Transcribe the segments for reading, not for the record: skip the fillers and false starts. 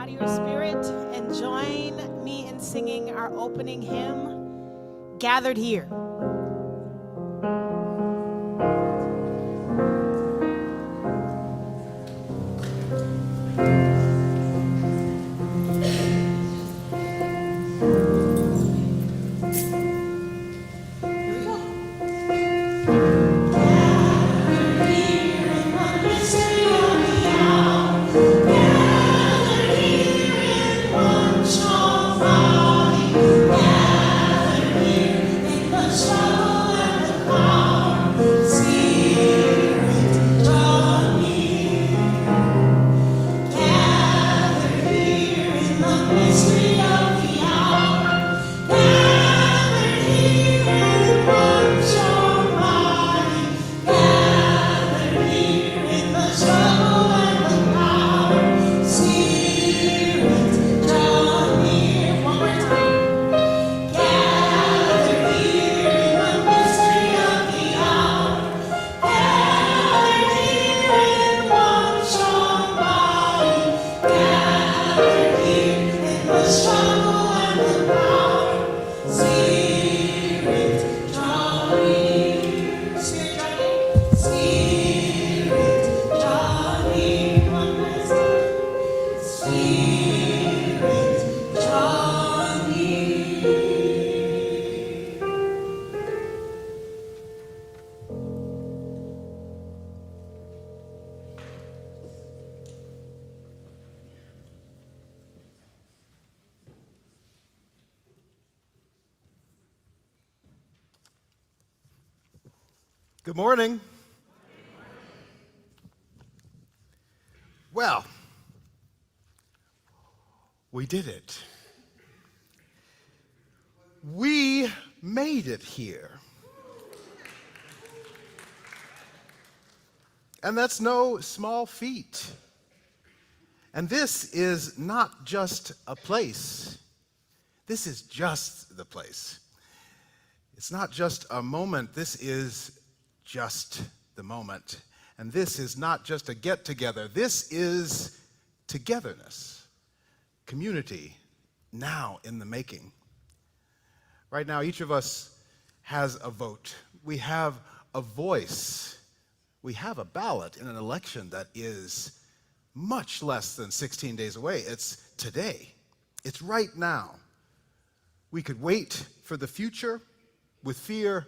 out of your spirit and join me in singing our opening hymn, Gathered Here. Good morning. Well, we did it. We made it here. And that's no small feat. And this is not just a place. This is just the place. It's not just a moment. This is just the moment. And this is not just a get-together. This is togetherness, community, now in the making. Right now, each of us has a vote. We have a voice. We have a ballot in an election that is much less than 16 days away. It's today. It's right now. We could wait for the future with fear,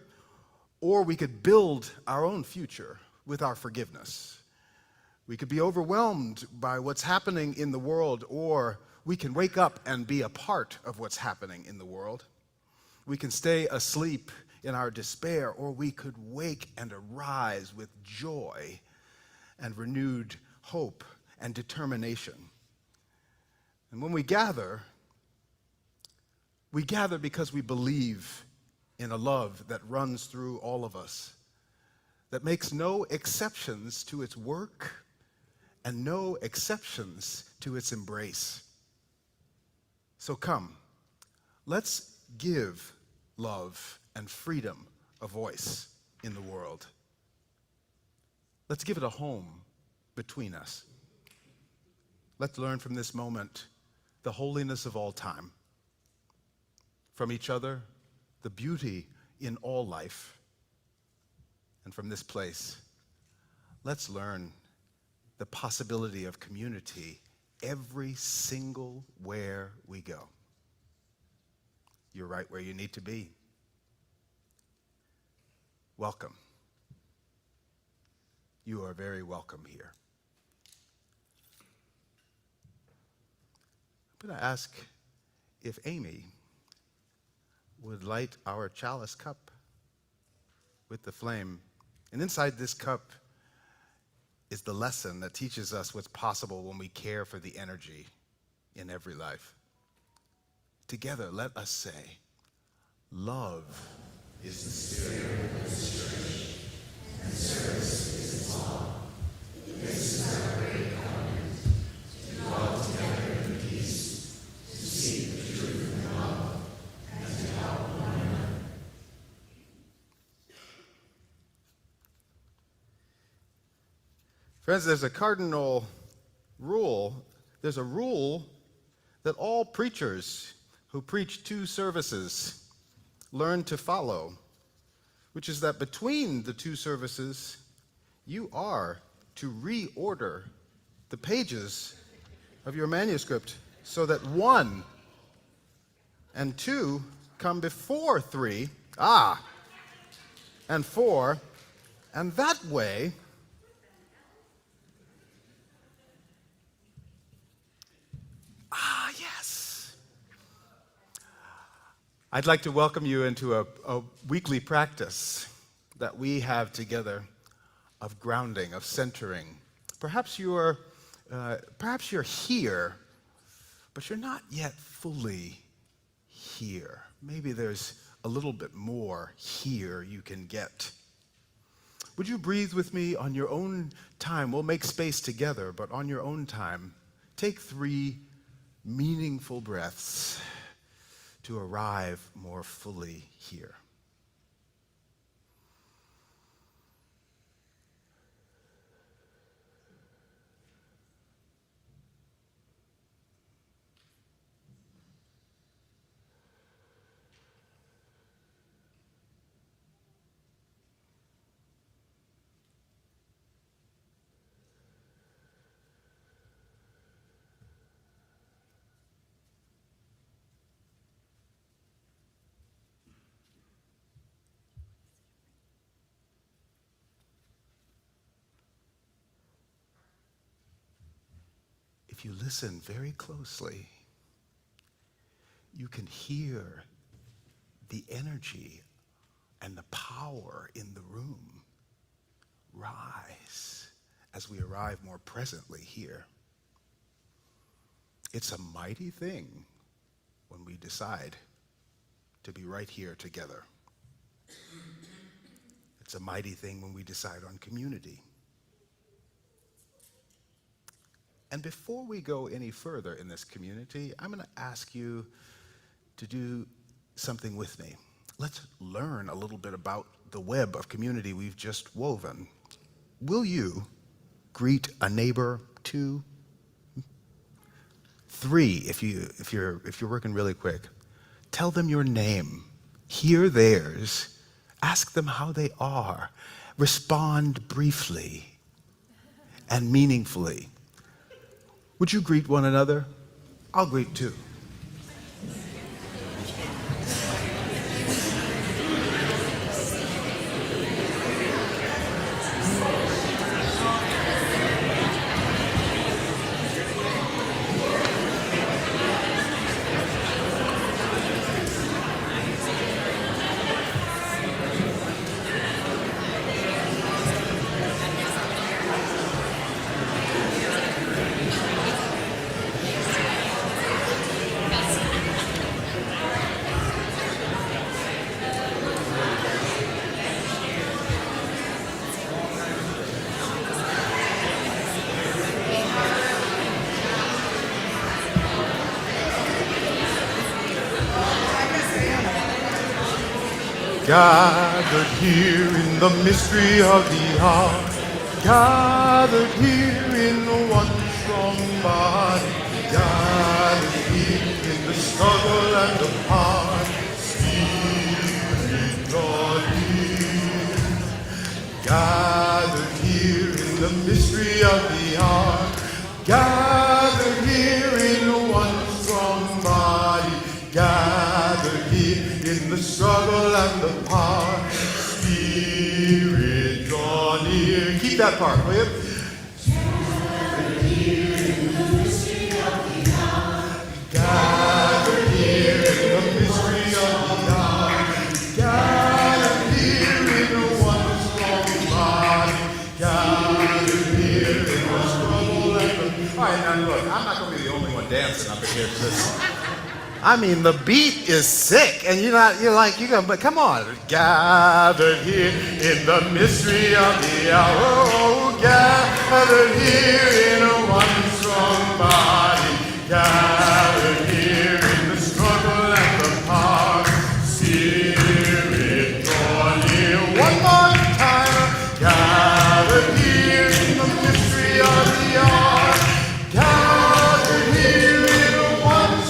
or we could build our own future with our forgiveness. We could be overwhelmed by what's happening in the world, or we can wake up and be a part of what's happening in the world. We can stay asleep in our despair, or we could wake and arise with joy and renewed hope and determination. And when we gather because we believe in a love that runs through all of us, that makes no exceptions to its work and no exceptions to its embrace. So come, let's give love and freedom a voice in the world. Let's give it a home between us. Let's learn from this moment the holiness of all time, from each other, the beauty in all life, and from this place, let's learn the possibility of community every single where we go. You're right where you need to be. Welcome. You are very welcome here. I'm going to ask if Amy would light our chalice cup with the flame. And inside this cup is the lesson that teaches us what's possible when we care for the energy in every life. Together, let us say, love is the spirit of this church, and service is its law. This is our great covenant, to dwell together in peace, to seek the truth in love, and to help one another. Friends, there's a cardinal rule. There's a rule that all preachers who preach 2 services learn to follow, which is that between the 2 services, you are to reorder the pages of your manuscript so that 1 and 2 come before 3, and 4, and that way yes. I'd like to welcome you into a weekly practice that we have together of grounding, of centering. Perhaps you're here, but you're not yet fully here. Maybe there's a little bit more here you can get. Would you breathe with me on your own time? We'll make space together, but on your own time, take 3 meaningful breaths to arrive more fully here. If you listen very closely, you can hear the energy and the power in the room rise as we arrive more presently here. It's a mighty thing when we decide to be right here together. It's a mighty thing when we decide on community. And before we go any further in this community, I'm going to ask you to do something with me. Let's learn a little bit about the web of community we've just woven. Will you greet a neighbor, 2, 3, if you're working really quick? Tell them your name. Hear theirs. Ask them how they are. Respond briefly and meaningfully. Would you greet one another? I'll greet 2. Gathered here in the mystery of the heart, gathered here in the one strong body, gathered here in the struggle and the part, Spirit God here. Gathered here in the mystery of the heart, gathered here in the one strong body, gathered here in the struggle and the part, Spirit, draw near. Keep that part, will you? Gathered here in the mystery of the hour. Gathered here in the mystery of the hour. Gathered here in the one strong body. Gathered here in the struggle and the... All right, now look, I'm not going to be the only one dancing up in here for this. I mean, the beat is sick, and you're going, but come on. Gathered here in the mystery of the hour, oh, gathered here in a one strong body, gathered here in the struggle and the power, Spirit, draw near. One more time. Gathered here in the mystery of the hour, gathered here in a one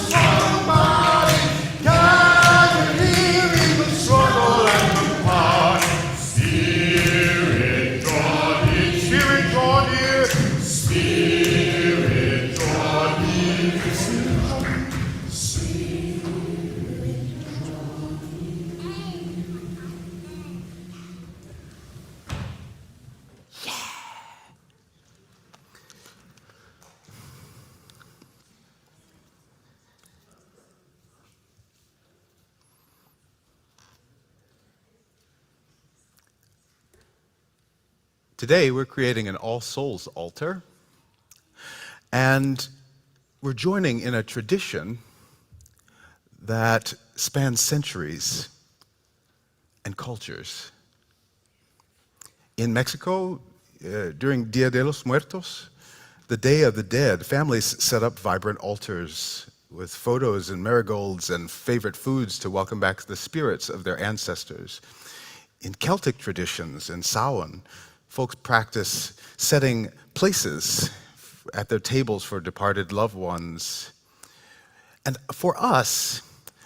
Today, we're creating an All Souls altar, and we're joining in a tradition that spans centuries and cultures. In Mexico, during Dia de los Muertos, the Day of the Dead, families set up vibrant altars with photos and marigolds and favorite foods to welcome back the spirits of their ancestors. In Celtic traditions, in Samhain, folks practice setting places at their tables for departed loved ones. And for us,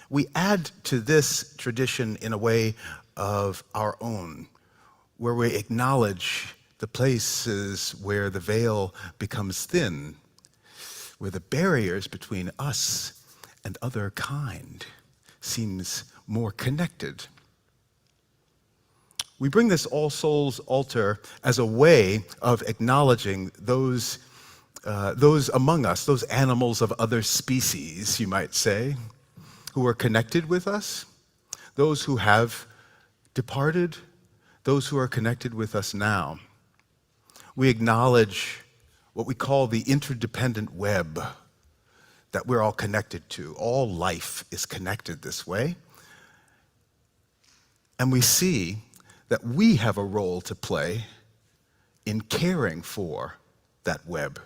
we add to this tradition in a way of our own, where we acknowledge the places where the veil becomes thin, where the barriers between us and other kind seems more connected. We bring this All Souls altar as a way of acknowledging those among us, those animals of other species, you might say, who are connected with us, those who have departed, those who are connected with us now. We acknowledge what we call the interdependent web that we're all connected to. All life is connected this way. And we see that we have a role to play in caring for that web.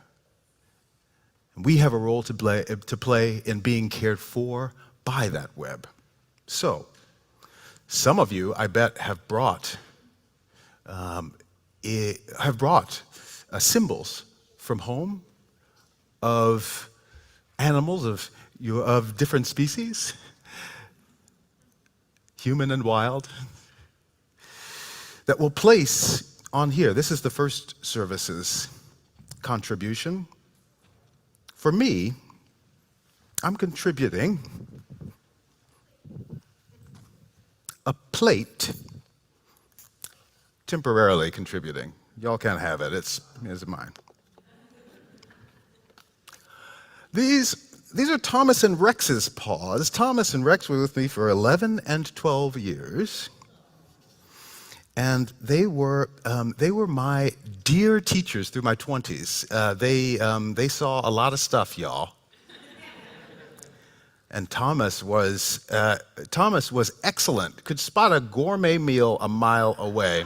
And we have a role to play in being cared for by that web. So, some of you, I bet, have brought symbols from home of animals of different species, human and wild, that we'll place on here. This is the first service's contribution. For me, I'm contributing a plate, temporarily contributing. Y'all can't have it, it's mine. These are Thomas and Rex's paws. Thomas and Rex were with me for 11 and 12 years. And they were my dear teachers through my 20s. They saw a lot of stuff, y'all. And Thomas was excellent. Could spot a gourmet meal a mile away.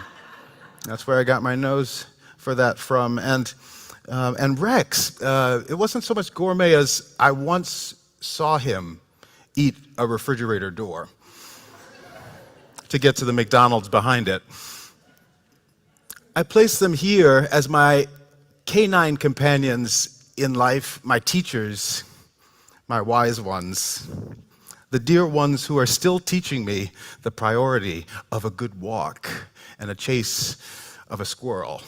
That's where I got my nose for that from. And Rex, it wasn't so much gourmet as I once saw him eat a refrigerator door to get to the McDonald's behind it. I place them here as my canine companions in life, my teachers, my wise ones, the dear ones who are still teaching me the priority of a good walk and a chase of a squirrel.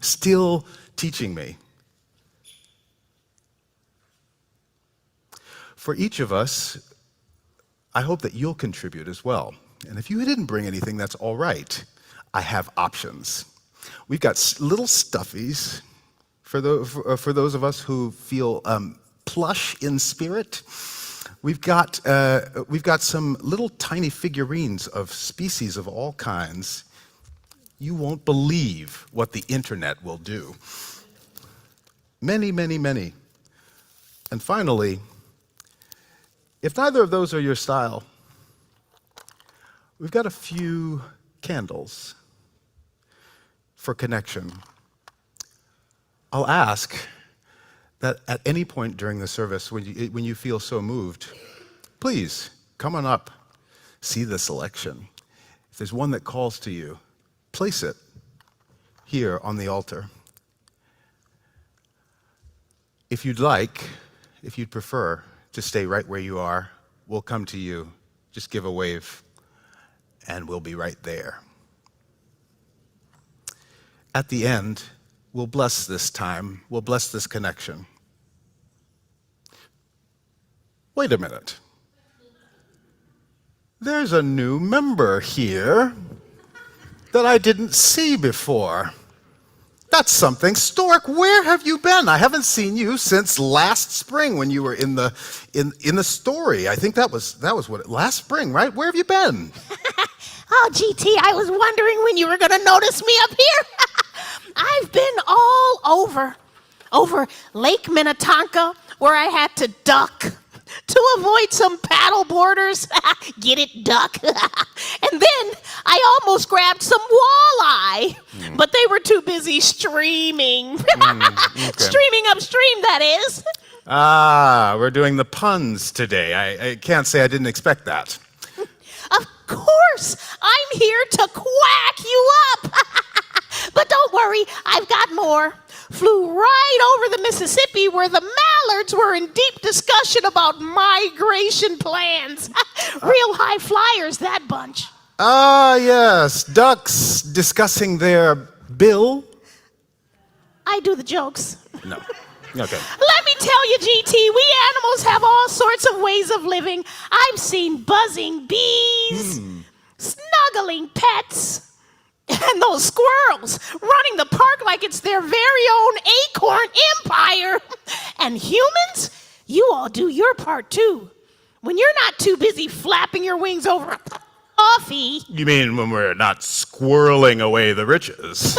Still teaching me. For each of us, I hope that you'll contribute as well. And if you didn't bring anything, that's all right. I have options. We've got little stuffies for those of us who feel plush in spirit. We've got some little tiny figurines of species of all kinds. You won't believe what the internet will do. Many, many, many. And finally, if neither of those are your style, we've got a few candles for connection. I'll ask that at any point during the service, when you feel so moved, please come on up, see the selection. If there's one that calls to you, place it here on the altar. If you'd prefer to stay right where you are, we'll come to you. Just give a wave, and we'll be right there. At the end, we'll bless this time. We'll bless this connection. Wait a minute. There's a new member here that I didn't see before. That's something. Stork, where have you been? I haven't seen you since last spring when you were in the story. I think that was last spring, right? Where have you been? Oh, GT, I was wondering when you were going to notice me up here. I've been all over Lake Minnetonka, where I had to duck to avoid some paddle boarders. Get it, duck. And then I almost grabbed some walleye, but they were too busy streaming. Okay. Streaming upstream, that is. Ah, we're doing the puns today. I can't say I didn't expect that. Of course, I'm here to quack you up. But don't worry, I've got more. Flew right over the Mississippi where the mallards were in deep discussion about migration plans. Real high flyers, that bunch. Ah, yes, ducks discussing their bill. I do the jokes. No. Okay. Let me tell you, GT, we animals have all sorts of ways of living. I've seen buzzing bees, snuggling pets, and those squirrels running the park like it's their very own acorn empire. And humans, you all do your part too. When you're not too busy flapping your wings over coffee. You mean when we're not squirreling away the riches?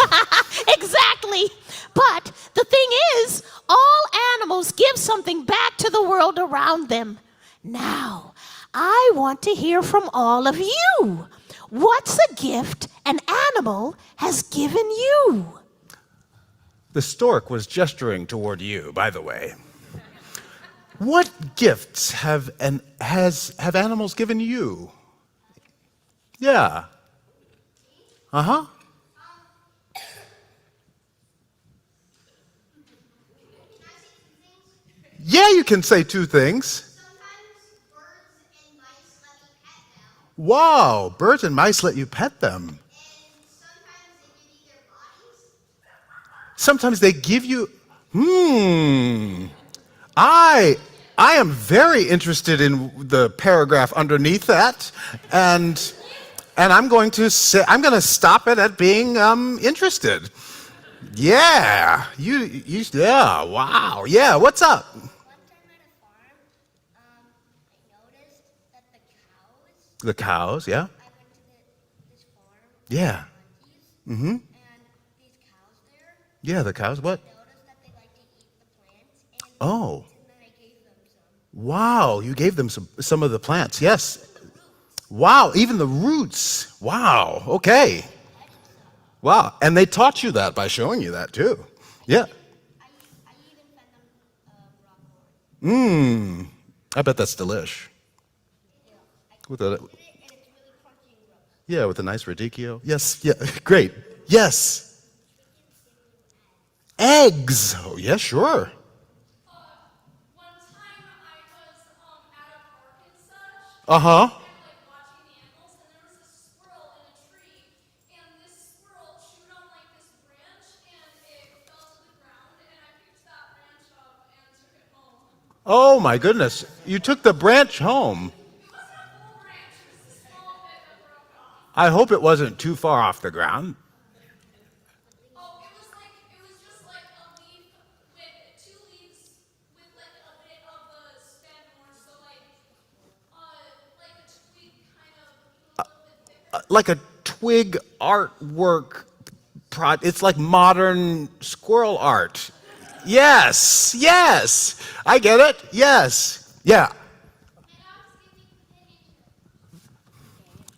Exactly. But the thing is, all animals give something back to the world around them. Now, I want to hear from all of you. What's a gift an animal has given you? The stork was gesturing toward you, by the way. What gifts have animals given you? Yeah. Uh-huh. Yeah, you can say two things. Wow, birds and mice let you pet them. Sometimes they give you. I am very interested in the paragraph underneath that, and I'm going to stop it at being interested. Yeah, yeah, wow, yeah. What's up? The cows, yeah. Yeah. Mm-hmm. Yeah, the cows. What? Oh. Wow, you gave them some of the plants. Yes. Wow, even the roots. Wow. Okay. Wow, and they taught you that by showing you that too. Yeah. I bet that's delish. With a with a nice radicchio. Yes. Yeah. Great. Yes. Eggs. Oh, yeah, sure. One time I was at a park and such. Uh-huh. And like watching the animals, and there was this squirrel in a tree, and this squirrel chewed on like this branch, and it fell to the ground, and I picked that branch up and took it home. Oh my goodness. You took the branch home. It wasn't a full branch, it was a small bit that broke off. I hope it wasn't too far off the ground. Oh, it was just like a leaf with two leaves with like a bit of the stem more, so like a twig kind of a little bit thicker. Like a twig artwork. It's like modern squirrel art. Yes, yes. I get it. Yes. Yeah.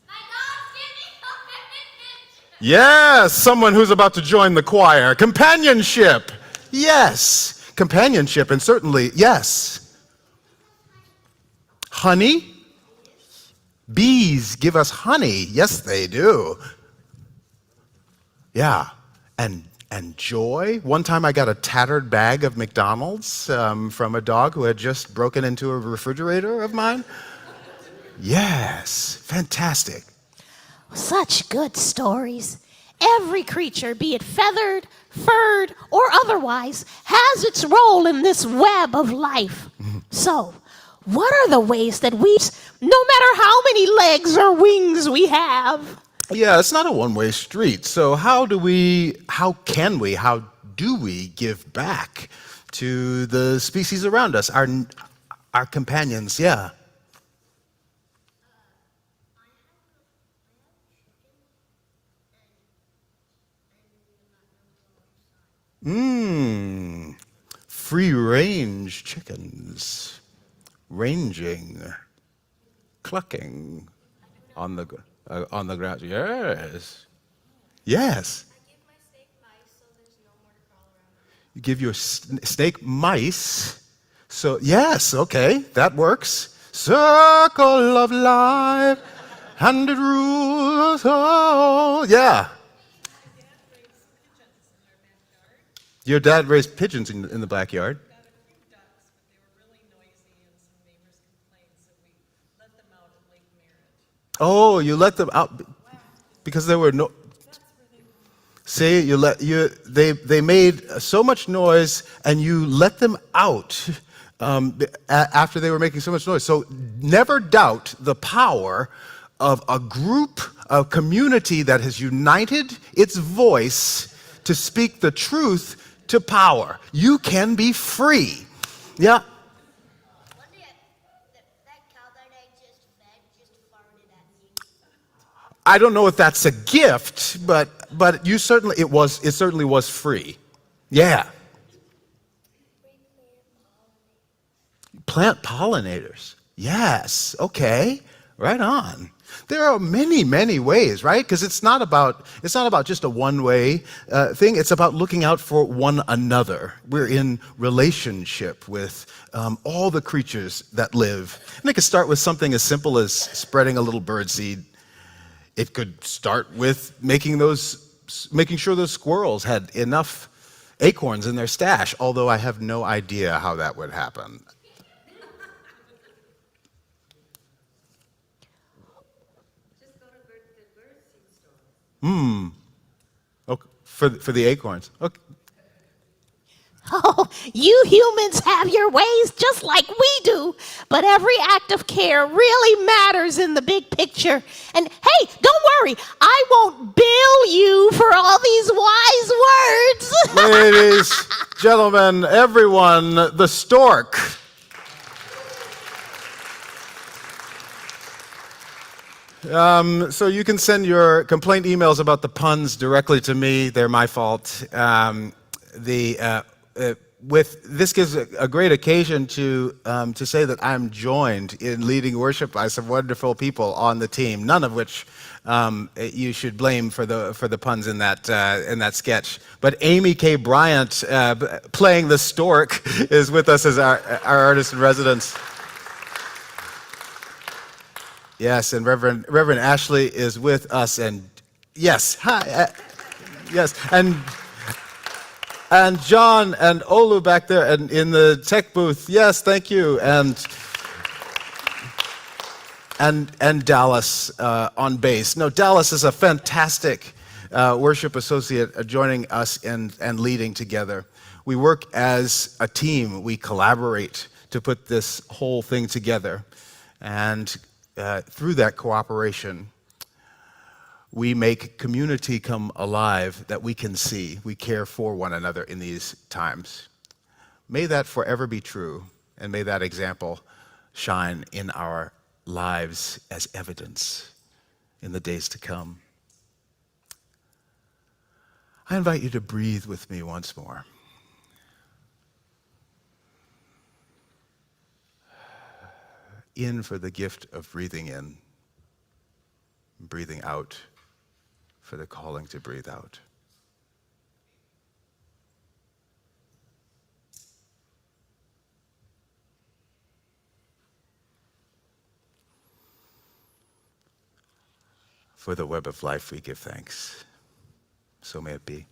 My dog's giving companionship. Yes, someone who's about to join the choir. Companionship. Yes. Companionship, and certainly, yes. Honey? Bees give us honey. Yes, they do. Yeah. And joy. One time I got a tattered bag of McDonald's from a dog who had just broken into a refrigerator of mine. Yes. Fantastic. Such good stories. Every creature, be it feathered, furred, or otherwise, has its role in this web of life. So, what are the ways that we, no matter how many legs or wings we have? Yeah, it's not a one-way street. So how do we give back to the species around us, our companions? Yeah. free-range chickens ranging, clucking on the ground. Yes. Yes. I give my snake mice so there's no more to crawl around. You give your snake mice. So, yes, okay, that works. Circle of life, and it rules. Oh, yeah. Your dad raised pigeons in the backyard. Got a few ducks, but they were really noisy and some neighbors complained, so we let them out at Lake Merritt. Oh, you let them out because there were no. See, they made so much noise, and you let them out after they were making so much noise. So never doubt the power of a group, a community that has united its voice to speak the truth to power. You can be free. Yeah. One day, that cow that I just fed just farted at me. I don't know if that's a gift, but you certainly it certainly was free. Yeah. Plant pollinators. Yes. Okay. Right on. There are many, many ways, right? Because it's not about just a one-way thing. It's about looking out for one another. We're in relationship with all the creatures that live. And it could start with something as simple as spreading a little birdseed. It could start with making sure those squirrels had enough acorns in their stash, although I have no idea how that would happen. Just go to the birdseed store. Okay. For the acorns. Okay. Oh, you humans have your ways just like we do, but every act of care really matters in the big picture. And hey, don't worry, I won't bill you for all these wise words. Ladies, gentlemen, everyone, the stork. So you can send your complaint emails about the puns directly to me. They're my fault. This gives a great occasion to say that I'm joined in leading worship by some wonderful people on the team. None of which you should blame for the puns in that sketch. But Amy K. Bryant, playing the stork, is with us as our artist in residence. Yes, and Reverend Ashley is with us, and yes, hi, yes, and John and Olu back there and in the tech booth. Yes, thank you. And Dallas on bass. No, Dallas is a fantastic worship associate joining us and leading together. We work as a team. We collaborate to put this whole thing together. And through that cooperation, we make community come alive that we can see. We care for one another in these times. May that forever be true, and may that example shine in our lives as evidence in the days to come. I invite you to breathe with me once more. In for the gift of breathing in, breathing out for the calling to breathe out. For the web of life we give thanks. So may it be.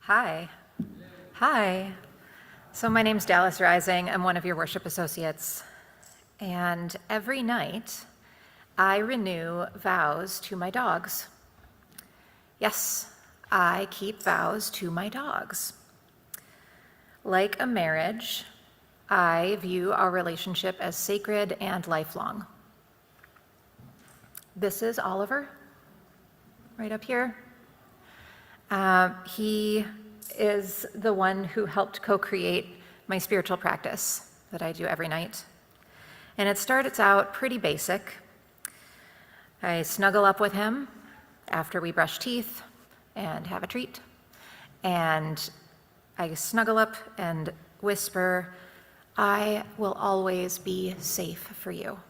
Hi. Hi. So my name's Dallas Rising. I'm one of your worship associates. And every night, I renew vows to my dogs. Yes, I keep vows to my dogs. Like a marriage, I view our relationship as sacred and lifelong. This is Oliver, right up here. He is the one who helped co-create my spiritual practice that I do every night. And it starts out pretty basic. I snuggle up with him after we brush teeth and have a treat. And I snuggle up and whisper, "I will always be safe for you."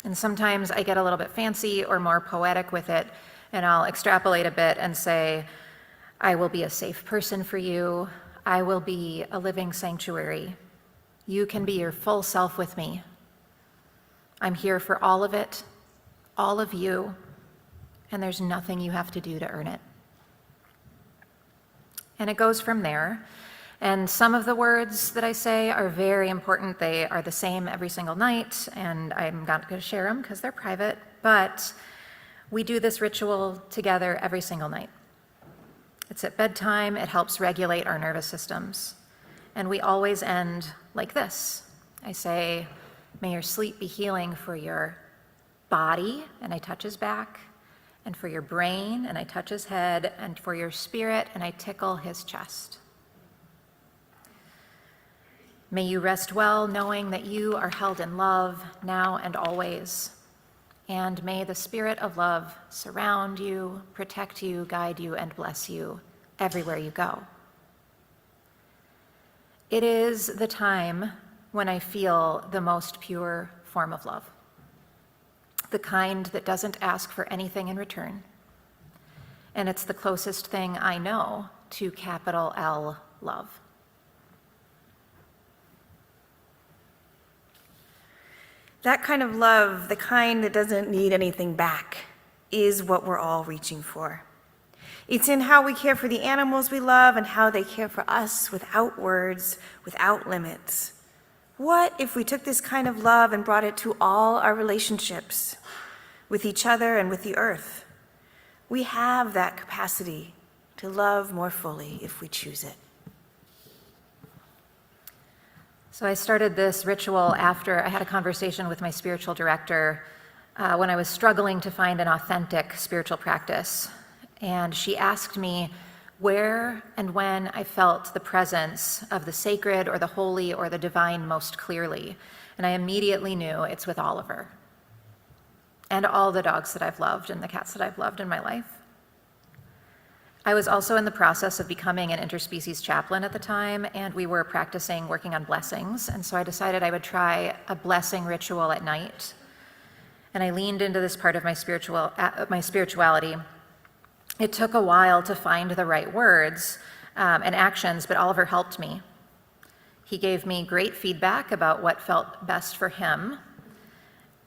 And sometimes I get a little bit fancy or more poetic with it, and I'll extrapolate a bit and say, "I will be a safe person for you. I will be a living sanctuary. You can be your full self with me. I'm here for all of it, all of you, and there's nothing you have to do to earn it." And it goes from there. And some of the words that I say are very important. They are the same every single night, and I'm not going to share them because they're private, but we do this ritual together every single night. It's at bedtime. It helps regulate our nervous systems. And we always end like this. I say, "May your sleep be healing for your body," and I touch his back, and for your brain, and I touch his head, and for your spirit, and I tickle his chest. May you rest well, knowing that you are held in love now and always. And may the spirit of love surround you, protect you, guide you, and bless you everywhere you go. It is the time when I feel the most pure form of love, the kind that doesn't ask for anything in return. And it's the closest thing I know to capital L love. That kind of love, the kind that doesn't need anything back, is what we're all reaching for. It's in how we care for the animals we love and how they care for us without words, without limits. What if we took this kind of love and brought it to all our relationships, with each other and with the earth? We have that capacity to love more fully if we choose it. So I started this ritual after I had a conversation with my spiritual director when I was struggling to find an authentic spiritual practice. And she asked me where and when I felt the presence of the sacred or the holy or the divine most clearly. And I immediately knew it's with Oliver and all the dogs that I've loved and the cats that I've loved in my life. I was also in the process of becoming an interspecies chaplain at the time, and we were practicing working on blessings. And so I decided I would try a blessing ritual at night. And I leaned into this part of my spirituality. It took a while to find the right words and actions, but Oliver helped me. He gave me great feedback about what felt best for him.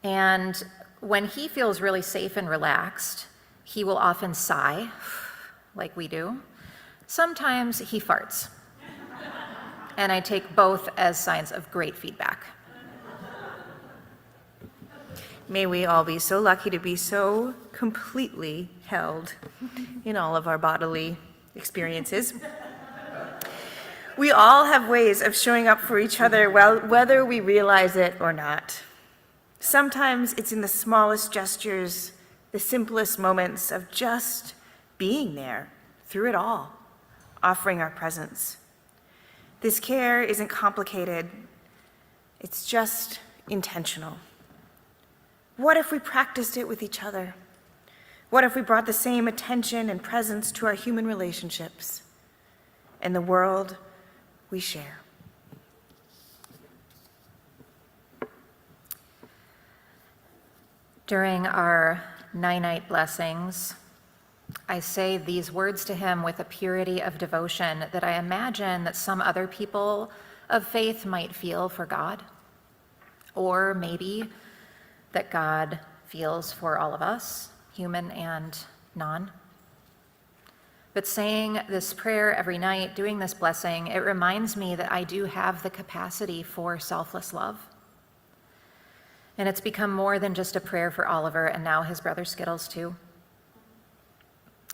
And when he feels really safe and relaxed, he will often sigh, like we do. Sometimes he farts. And I take both as signs of great feedback. May we all be so lucky to be so completely held in all of our bodily experiences. We all have ways of showing up for each other, whether we realize it or not. Sometimes it's in the smallest gestures, the simplest moments of just being there through it all, offering our presence. This care isn't complicated, it's just intentional. What if we practiced it with each other? What if we brought the same attention and presence to our human relationships and the world we share? During our night blessings, I say these words to him with a purity of devotion that I imagine that some other people of faith might feel for God, or maybe that God feels for all of us, human and non. But saying this prayer every night, doing this blessing, it reminds me that I do have the capacity for selfless love. And it's become more than just a prayer for Oliver and now his brother Skittles too.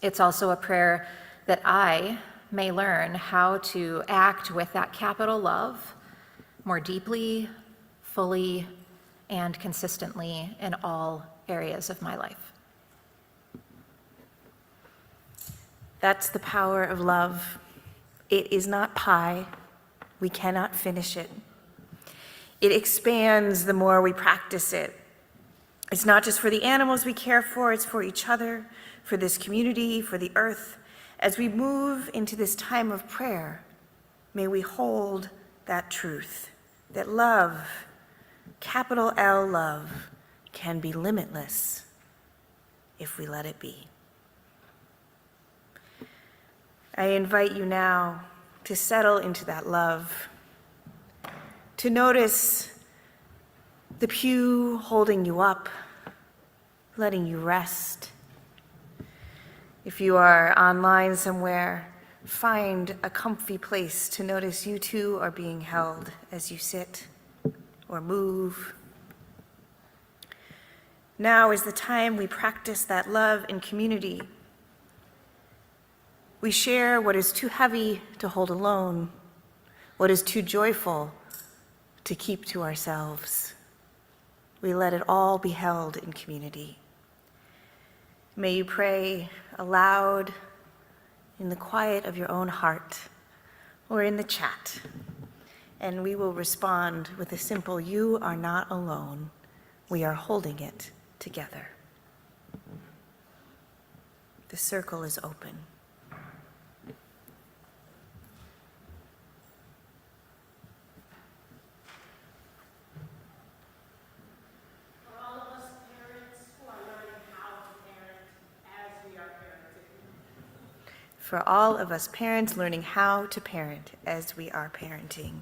It's also a prayer that I may learn how to act with that capital love more deeply, fully, and consistently in all areas of my life. That's the power of love. It is not pie. We cannot finish it. It expands the more we practice it. It's not just for the animals we care for, it's for each other, for this community, for the earth. As we move into this time of prayer, may we hold that truth, that love, capital L love, can be limitless if we let it be. I invite you now to settle into that love, to notice the pew holding you up, letting you rest. If you are online somewhere, find a comfy place to notice you too are being held as you sit or move. Now is the time we practice that love in community. We share what is too heavy to hold alone, what is too joyful to keep to ourselves. We let it all be held in community. May you pray aloud in the quiet of your own heart or in the chat, and we will respond with a simple, "You are not alone. We are holding it together." The circle is open. For all of us parents learning how to parent as we are parenting.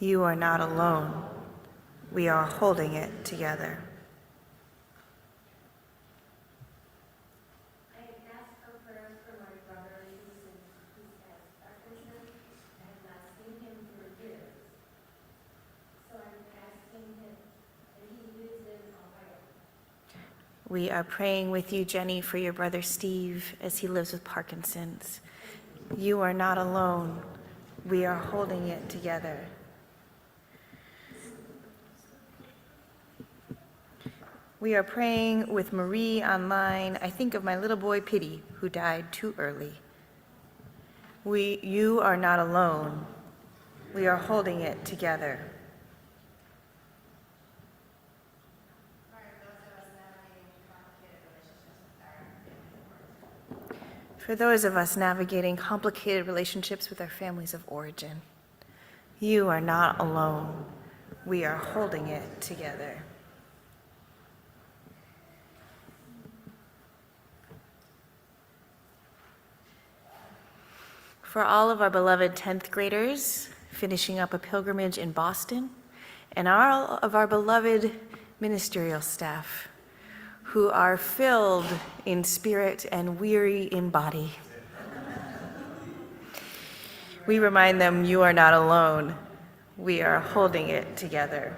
You are not alone. We are holding it together. I ask for prayers for my brother who has Parkinson's. I have not seen him for years. So I'm asking him, and he lives in Ohio. We are praying with you, Jenny, for your brother Steve as he lives with Parkinson's. You are not alone. We are holding it together. We are praying with Marie online. I think of my little boy Pity, who died too early. You are not alone. We are holding it together. For those of us navigating complicated relationships with our families of origin, you are not alone. We are holding it together. For all of our beloved 10th graders finishing up a pilgrimage in Boston, and all of our beloved ministerial staff who are filled in spirit and weary in body, we remind them, you are not alone. We are holding it together.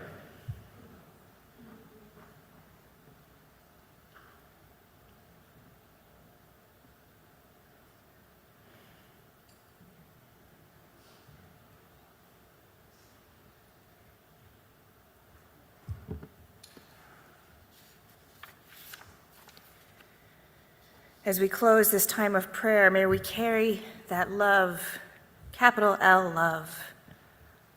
As we close this time of prayer, may we carry that love, capital L love,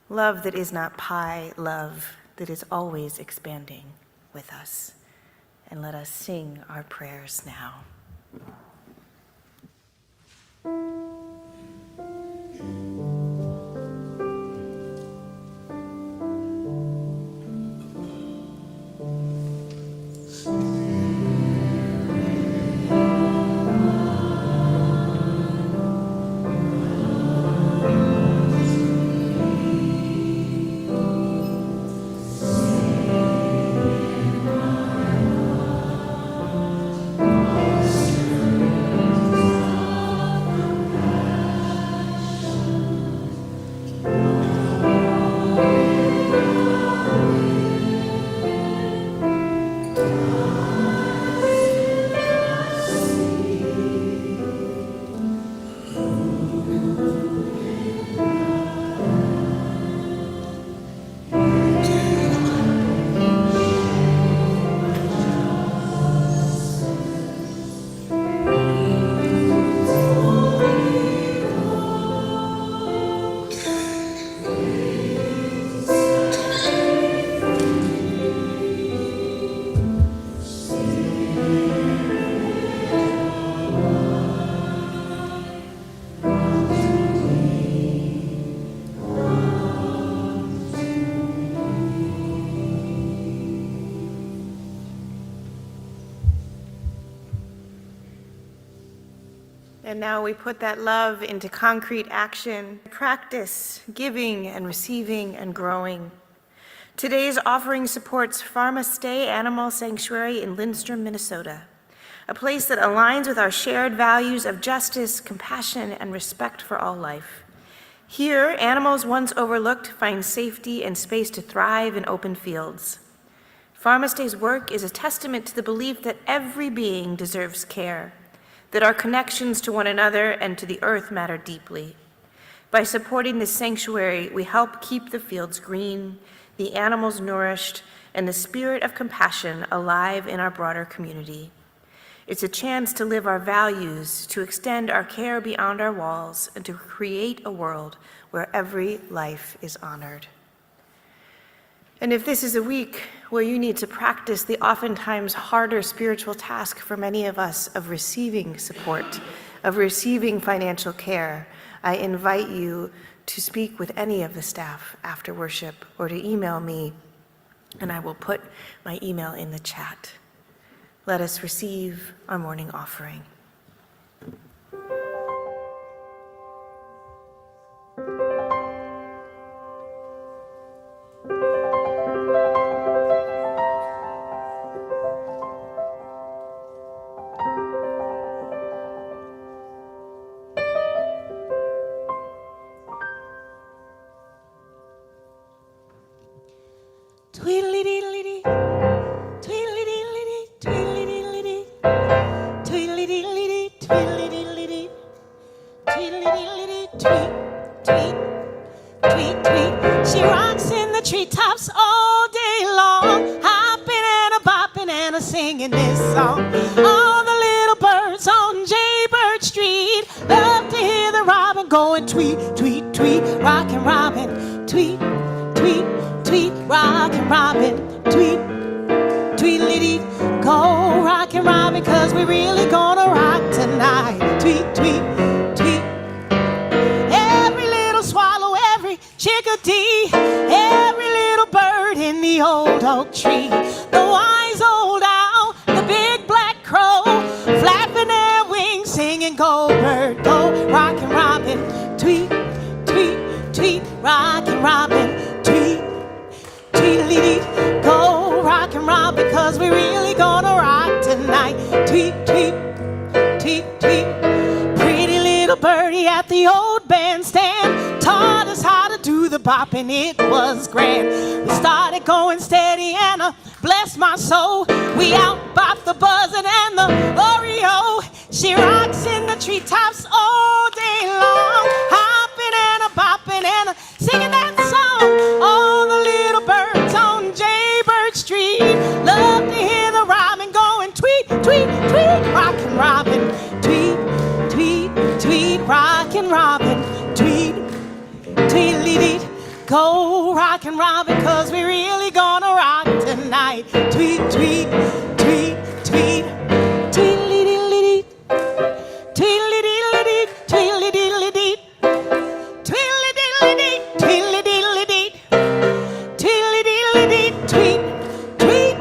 love that is not pie, love that is always expanding with us. And let us sing our prayers now. And now we put that love into concrete action. Practice giving and receiving and growing. Today's offering supports Pharma Stay Animal Sanctuary in Lindstrom, Minnesota, a place that aligns with our shared values of justice, compassion, and respect for all life. Here, animals once overlooked find safety and space to thrive in open fields. Pharma Stay's work is a testament to the belief that every being deserves care, that our connections to one another and to the earth matter deeply. By supporting this sanctuary, we help keep the fields green, the animals nourished, and the spirit of compassion alive in our broader community. It's a chance to live our values, to extend our care beyond our walls, and to create a world where every life is honored. And if this is a week where you need to practice the oftentimes harder spiritual task for many of us of receiving support, of receiving financial care, I invite you to speak with any of the staff after worship or to email me, and I will put my email in the chat. Let us receive our morning offering. Tweedly-dee-dee-dee, tweedly-dee-dee-dee, tweedly-dee-dee-dee, tweedly-dee-dee-dee, tweedly-dee-dee-dee, tweedly-dee-dee-dee, tweet, tweet, tweet, tweet. She rocks in the treetops all day long, hopping and a bopping and a singing this song. All the little birds on Jaybird Street love to hear the robin going tweet, tweet, tweet, rockin' robin, tweet, tweet, tweet, rockin' robin, tweet, tweedly-dee. Go rockin' robin, 'cause we really gonna rock tonight. Tweet, tweet, tweet. Every little swallow, every chickadee, every little bird in the old oak tree, the wise old owl, the big black crow, flapping their wings, singing go bird, go rockin' robin, tweet, tweet, tweet, rockin' robin, tweet, tweedly-dee. Go rockin' robin, 'cause we really gonna rock tonight. Tweet, tweet, tweet, tweet. Pretty little birdie at the old bandstand taught us how to do the bop, and it was grand. We started going steady and bless my soul, we out bop the buzzin' and the Oreo. She rocks in the treetops all day long, hopping and a bopping and a singing that song. All the little birds on Jaybird Street love to hear the robin going tweet, tweet, tweet, rockin' robin, tweet, tweet, tweet, rockin' robin, tweet, tweedly-dee. Go rockin' robin, 'cause we really gonna rock tonight. Tweet, tweet, tweet, tweet, tweedly-dee-dee, tweedly-dee-dee, tweedly-dee-dee, tweedly-dee-dee, tweedly-dee-dee, tweedly-dee-dee, tweet, tweet, tweet, tweet.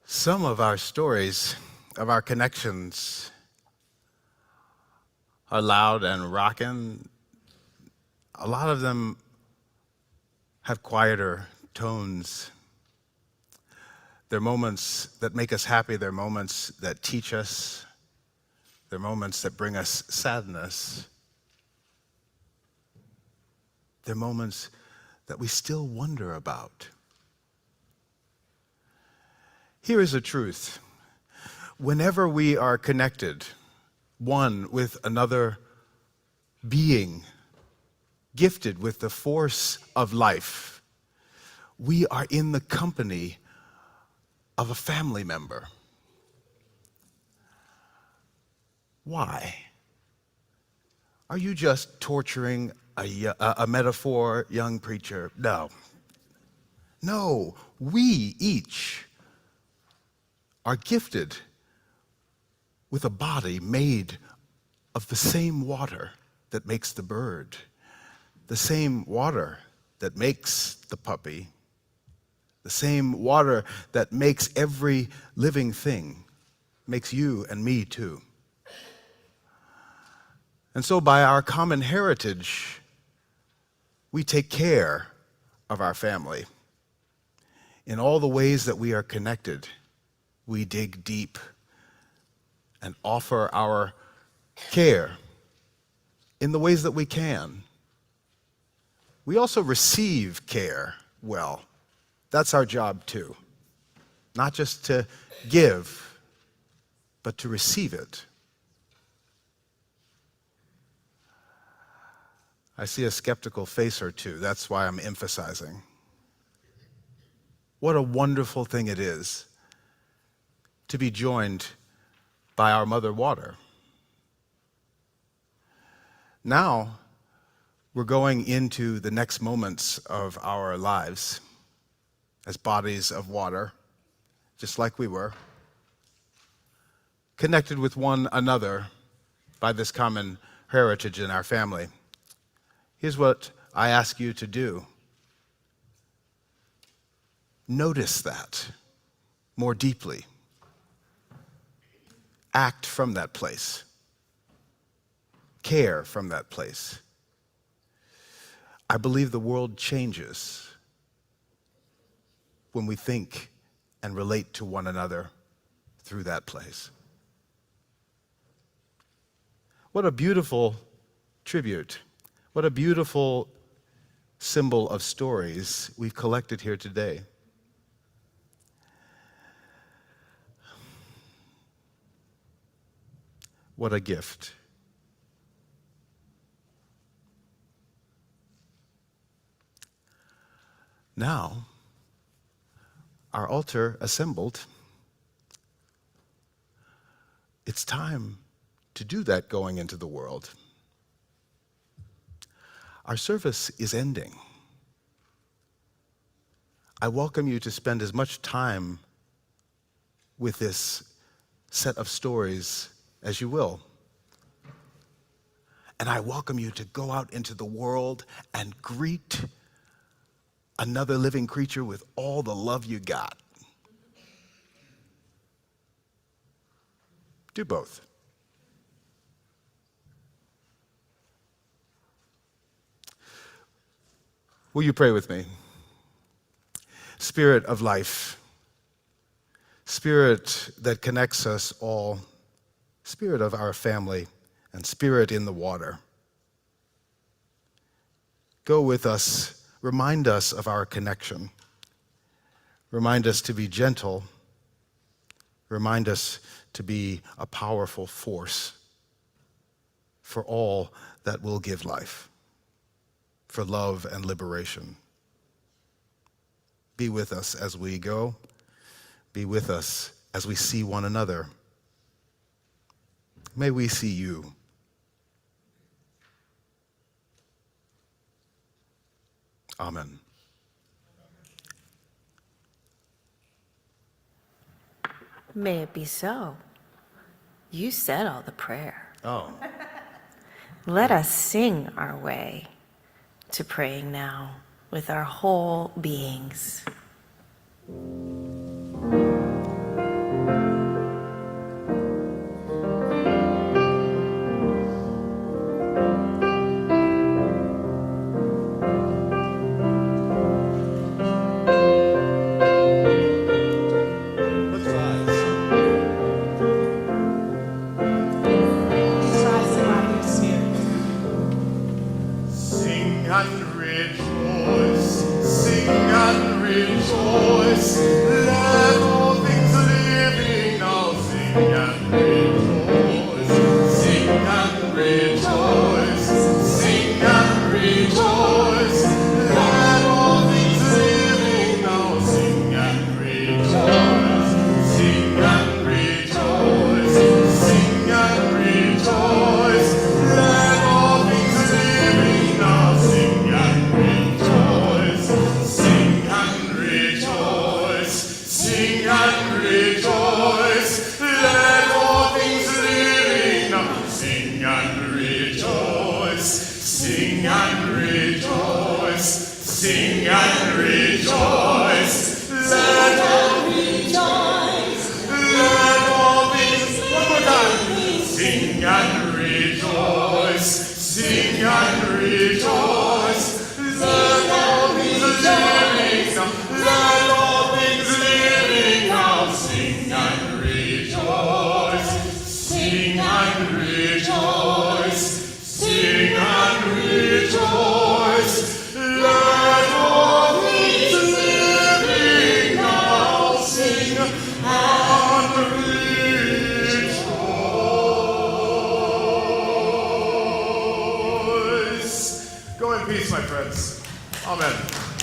Some of our stories, of our connections, are loud and rockin'. A lot of them have quieter tones. They're moments that make us happy. They're moments that teach us. They're moments that bring us sadness. They're moments that we still wonder about. Here is a truth. Whenever we are connected, one with another being, gifted with the force of life, we are in the company of a family member. Why? Are you just torturing a metaphor, young preacher? No. No, we each are gifted with a body made of the same water that makes the bird, the same water that makes the puppy, the same water that makes every living thing, makes you and me too. And so by our common heritage, we take care of our family. In all the ways that we are connected, we dig deep and offer our care in the ways that we can. We also receive care well. That's our job too. Not just to give, but to receive it. I see a skeptical face or two. That's why I'm emphasizing. What a wonderful thing it is to be joined by our mother water. Now, we're going into the next moments of our lives as bodies of water, just like we were, connected with one another by this common heritage in our family. Here's what I ask you to do. Notice that more deeply. Act from that place. Care from that place. I believe the world changes when we think and relate to one another through that place. What a beautiful tribute. What a beautiful symbol of stories we've collected here today. What a gift. Now, our altar assembled, it's time to do that going into the world. Our service is ending. I welcome you to spend as much time with this set of stories as you will. And I welcome you to go out into the world and greet another living creature with all the love you got. Do both. Will you pray with me? Spirit of life, Spirit that connects us all, Spirit of our family, and Spirit in the water. Go with us, remind us of our connection. Remind us to be gentle. Remind us to be a powerful force for all that will give life, for love and liberation. Be with us as we go. Be with us as we see one another. May we see you. Amen. May it be so. You said all the prayer. Oh. Let us sing our way to praying now with our whole beings. Let's rise. Please rise in my spirit. Sing and rejoice, sing and rejoice. Let all things living now sing and rejoice, sing and rejoice, sing and rejoice. Let all things living now sing and rejoice, sing and rejoice, sing and rejoice. Let all sing and rejoice. Let all rejoice. Let all things, one more time. Sing and rejoice. Sing and rejoice. Let all things living now. Let all things living now. Sing and rejoice. Sing and rejoice. Sing and rejoice. Let all things living now sing and rejoice. Go in peace, my friends. Amen.